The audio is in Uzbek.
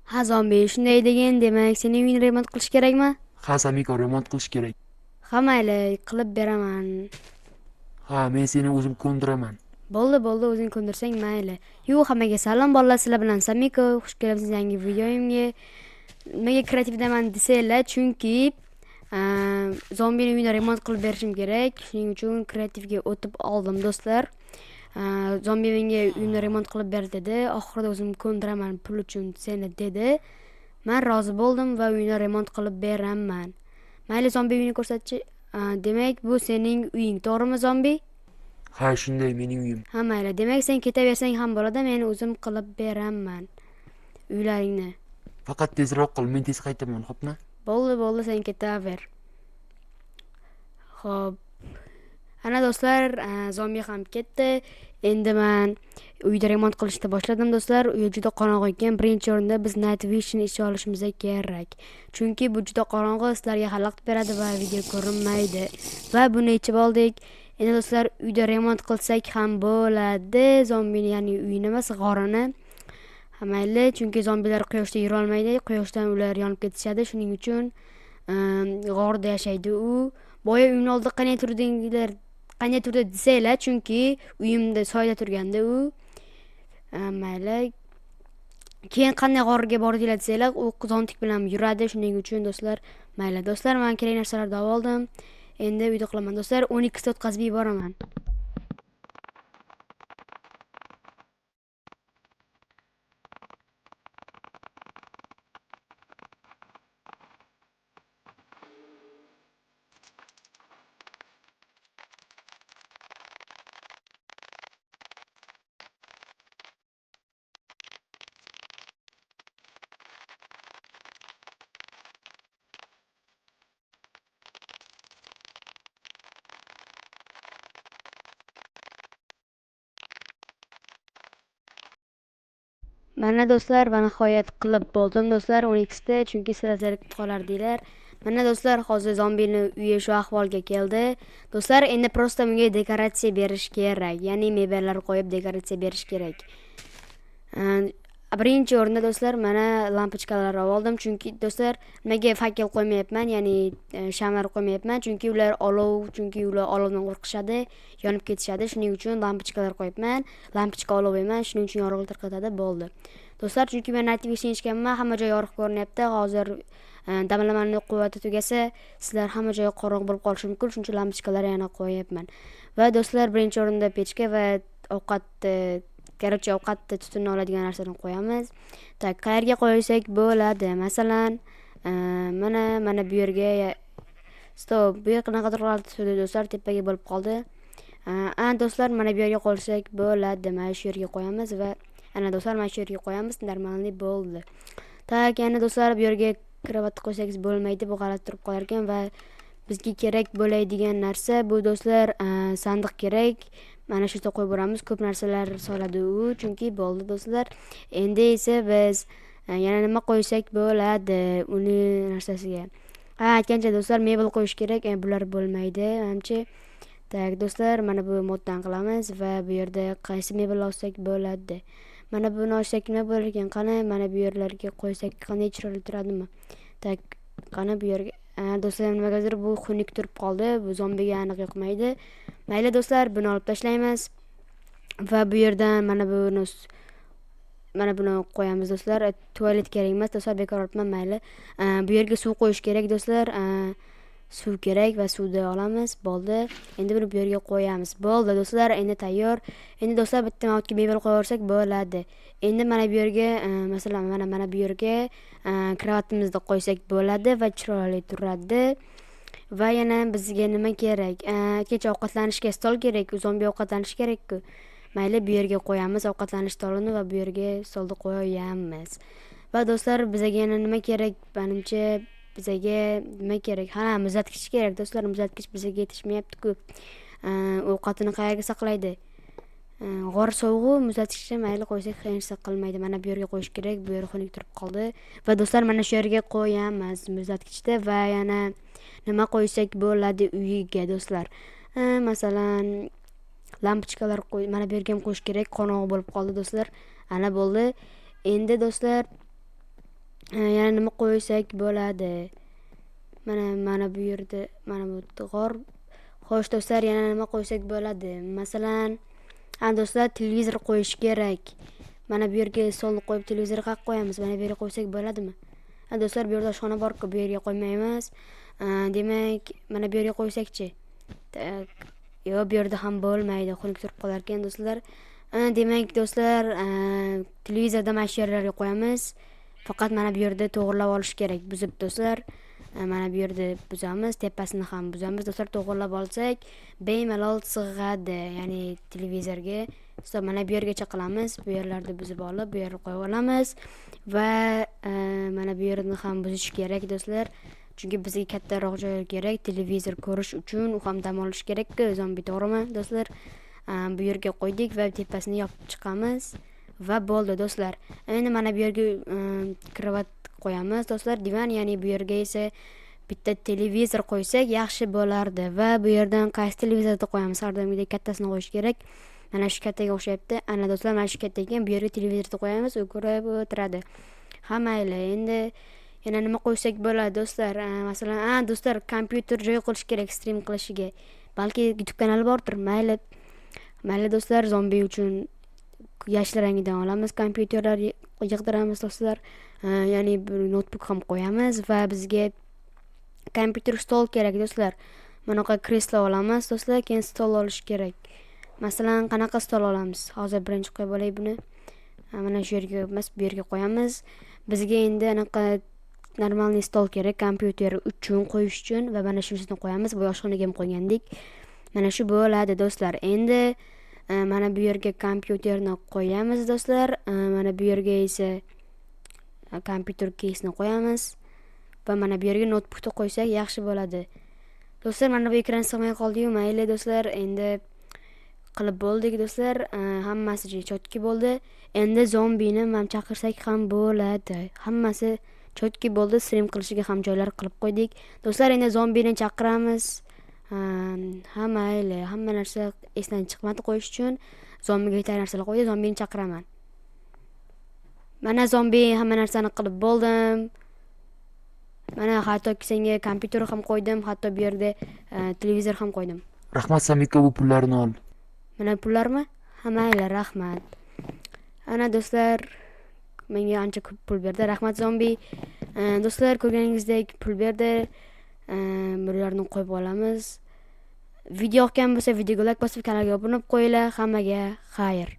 Ha zombi shunday degan, demak sening uyni remont qilish kerakmi? Ha, Samiko, remont qilish kerak. Ha mayli, qilib beraman. Ha, men seni o'zim ko'ndiraman. Bo'ldi, o'zing ko'ndirsang mayli. Hammaga salom bolalar, sizlar bilan Samiko. Xush kelibsiz yangi videoyimga. Nimaga kreativdaman desanglar, chunki zombini uyini remont qilib berishim kerak. Shuning uchun kreativga o'tib oldim do'stlar. Zombi menga uyimni remont qilib ber dedi. Oxirida o'zim ko'ndiraman pul uchun seni dedi. Men rozi bo'ldim va uyini remont qilib beraman. Mayli, zombi uyini ko'rsatchi. Demak, bu sening uying, to'g'rimi zombi? Ha, shunday, mening uyim. Ha mayli, demak sen ketaversang ham bo'ladi, men o'zim qilib beraman uylaringni. Faqat tezroq qil, men tez qaytaman, xo'pmi? Bo'ldi, sen ketaver. Xo'p. Ana do'stlar, zombi ham ketdi. Endi men uyda remont qilishni boshladim do'stlar. Uy juda qorong'u ekan. Birinchi o'rinda biz night vision ish olishimiz kerak. Chunki bu juda qorong'u, sizlarga xalaqit beradi va video ko'rinmaydi. Va buni yechib oldik. Endi do'stlar, uyda remont qilsak ham bo'ladi. Zombini, ya'ni uyini emas, g'orini. Mayli, chunki zombilar quyoshda yura olmaydi. Quyoshdan ular yonib ketishadi. Shuning uchun g'orda yashaydi u. Boya uyni oldida qanday turdi desanglar, chunki uyimda soyda turganda u. Mayli. Keyin qanday g'orga bordinglar desanglar, u zontik bilan yuradi. Shuning uchun do'stlar, mayli do'stlar, men kerak narsalarni oldim. Endi uyda qilaman do'stlar, 12 ta o'tkazib yuboraman. Mana do'stlar, va nihoyat qilib bo'ldim do'stlar 12 ta, chunki sizlar qolardinglar. Mana do'stlar, hozir zombini uyi shu ahvolga keldi. Do'stlar, endi prosta bunga dekoratsiya berish kerak. Ya'ni mebellar qo'yib dekoratsiya berish kerak. Birinchi o'rinda do'stlar, mana lampochkalar oldim, chunki do'stlar, nimaga fakel qo'ymayapman, ya'ni shamlar qo'ymayapman, chunki ular olovdan qo'rqishadi, yonib ketishadi. Shuning uchun lampochkalar qo'yibman. Lampochka olov emas, shuning uchun yorug'lik tarqatadi, bo'ldi. Do'stlar, chunki men nativ ishlayotganman, hamma joy yorug' ko'rinyapti. Hozir damlamani quvvati tugasa, sizlar hamma joy qorong'u bo'lib qolishi mumkin, shuning uchun lampochkalar yana qo'yapman. Va do'stlar, birinchi o'rinda pechka va ovqatni tutunni oladigan narsani qo'yamiz. Tak, qayerga qo'ysak bo'ladi? Masalan, mana bu yerga stop, bu yer qanaqadir do'stlar, tepaga bo'lib qoldi. Do'stlar, mana bu yerga qo'ysak bo'ladi. Mana shu yerga qo'yamiz va ana do'stlar, mana shu yerga qo'yamiz. Normalniy bo'ldi. Tak, yana do'stlar, bu yerga kravat qo'ysangiz bo'lmaydi, bu g'alati turib qolar ekan va bizga kerak bo'ladigan narsa bu do'stlar, sandiq kerak. Mana shu yerga qo'yib boramiz. Ko'p narsalar soladi u, chunki bo'ldi do'stlar. Endi esa biz yana nima qo'ysak bo'ladi uni narsasiga? Aytgancha do'stlar, mebel qo'yish kerak. Bular bo'lmaydi, menimcha. Tak do'stlar, mana bu moddan qilamiz va bu yerda qaysi mebel olsak bo'ladi? Mana buni olsak nima bo'lar ekan? Qani, mana bu yerlarga qo'ysak qanday chiroyli turadimi? Tak, qani bu yerga. Do'stlar, nimagadir bu xunuk turib qoldi. Bu zombiga aniq yoqmaydi. Mayli do'stlar, buni olib tashlaymiz va bu yerdan mana buni qo'yamiz do'stlar. Tualet kerak emas do'stlar, bekor olibman, mayli. Bu yerga suv qo'yish kerak do'stlar. Suv kerak va suvni olamiz, bo'ldi. Endi buni bu yerga qo'yamiz. Bo'ldi do'stlar, endi tayyor. Endi do'stlar, bitta mavtga mebel qo'yarsak bo'ladi. Endi mana bu yerga, masalan, mana bu yerga kravatimizni qo'ysak bo'ladi va chiroyli turadi. Va yana bizga nima kerak? Kecha ovqatlanishga stol kerak, zombi ovqatlanishi kerak-ku. Mayli, bu yerga qo'yamiz ovqatlanish stolini va bu yerga stolni qo'yamiz. Va do'stlar, bizga yana nima kerak? Menimcha bizga nima kerak? Muzlatgich kerak do'stlar. Muzlatgich bizga yetishmayapti-ku. Ovqatini qayerga saqlaydi? G'or sovug'i, muzlatgichga mayli qo'ysak hech narsa qilmaydi. Mana bu yerga qo'yish kerak. Bu yer xunuk turib qoldi. Va do'stlar, mana shu yerga qo'yamiz muzlatgichda va yana nima qo'ysak bo'ladi uyiga do'stlar? Masalan, lampochkalar mana bu yerga ham qo'yish kerak. Qorong'u bo'lib qoldi do'stlar. Ana bo'ldi. Endi do'stlar, Yana nima qo'ysak bo'ladi? Mana bu yerda mana bu g'or. Xo'sh do'stlar, yana nima qo'ysak bo'ladi? Masalan, do'stlar, televizor qo'yish kerak. Mana bu yerga stolni qo'yib televizor qayerga qo'yamiz? Mana bu yerga qo'ysak bo'ladimi? Do'stlar, bu yerda oshxona bor-ku, bu yerga qo'ymaymiz. Demak, mana bu yerga qo'ysakchi. Yo'q, bu yerda ham bo'lmaydi, xunuk turib qolar ekan do'stlar. Demak do'stlar, televizorda mana shu yerlarga qo'yamiz. Faqat mana bu yerda to'g'rilab olish kerak. Buzib do'stlar, mana bu yerda buzamiz, tepasini ham buzamiz. Do'stlar, to'g'rilab olsak, bemalol sig'adi, ya'ni televizorga. Do'stlar, mana bu yergacha qilamiz. Bu yerlarni buzib olib, bu yerga qo'yib olamiz va mana bu yerni ham buzish kerak do'stlar. Chunki bizga kattaroq joy kerak, televizor ko'rish uchun, u ham dam olish kerak-ku, zombi, to'g'rimi do'stlar? Bu yerga qo'ydik va tepasini yopib chiqamiz va bo'ldi do'stlar. Endi mana bu yerga krevat qo'yamiz do'stlar, divan, ya'ni bu yerga esa bitta televizor qo'ysak yaxshi bo'lardi va bu yerdan qaysi televizorni qo'yamiz? Har doimgidek kattasini qo'yish kerak. Mana shu kattaga o'xshayapti. Ana do'stlar, mana shu katta ekan, bu yerga televizorni qo'yamiz, u ko'rib o'tiradi. Ha, mayli. Endi yana nima qo'ysak bo'ladi do'stlar? Masalan, do'stlar, kompyuter joy qilish kerak stream qilishiga. Balki YouTube kanali bordir. Mayli do'stlar, zombi uchun yashil rangidan olamiz, kompyuterlar yig'diramiz do'stlar. Ya'ni bir notebook ham qo'yamiz va bizga kompyuter stol kerak do'stlar. Bunaqa kreslo olamiz do'stlar, keyin stol olish kerak. Masalan, qanaqa stol olamiz? Hozir birinchi qo'yib olay buni. Mana shu yerga emas, bu yerga qo'yamiz. Bizga endi anaqa normalniy stol kerak, kompyuter uchun qo'yish uchun va mana shunisini qo'yamiz. Bu oshxonaga ham qo'ygandik. Mana shu bo'ladi do'stlar. Endi mana bu yerga kompyuterni qo'yamiz do'stlar. Mana bu yerga esa kompyuter keysni qo'yamiz va mana bu yerga notebookni qo'ysak yaxshi bo'ladi. Do'stlar, mana bu ekran sig'may qoldi-yu, mayli do'stlar, endi qilib bo'ldik do'stlar. Hammasi chotki bo'ldi. Endi zombini ham chaqirsak ham bo'ladi. Hammasi chotki bo'ldi. Stream qilishiga ham joylar qilib qo'ydik. Do'stlar, endi zombini chaqiramiz. Mayli, hamma narsa esdan chiqmadi qo'yish uchun zombiga yetar narsalar qo'ydi. Zombini chaqiraman. Mana zombi, hamma narsani qilib bo'ldim. Mana hattoki senga kompyuter ham qo'ydim, hatto bu yerda televizor ham qo'ydim. Rahmat Samiko, bu pullarni ol. Mana pullarmi? Mayli, rahmat. Ana do'stlar, menga ancha ko'p pul berdi. Rahmat zombi. Do'stlar, ko'rganingizdek pul berdi. Bularni qo'yib olamiz. Video yoqgan bo'lsa videoga like bosib, kanalga obuna bo'lib qo'yinglar. Hammaga xayr.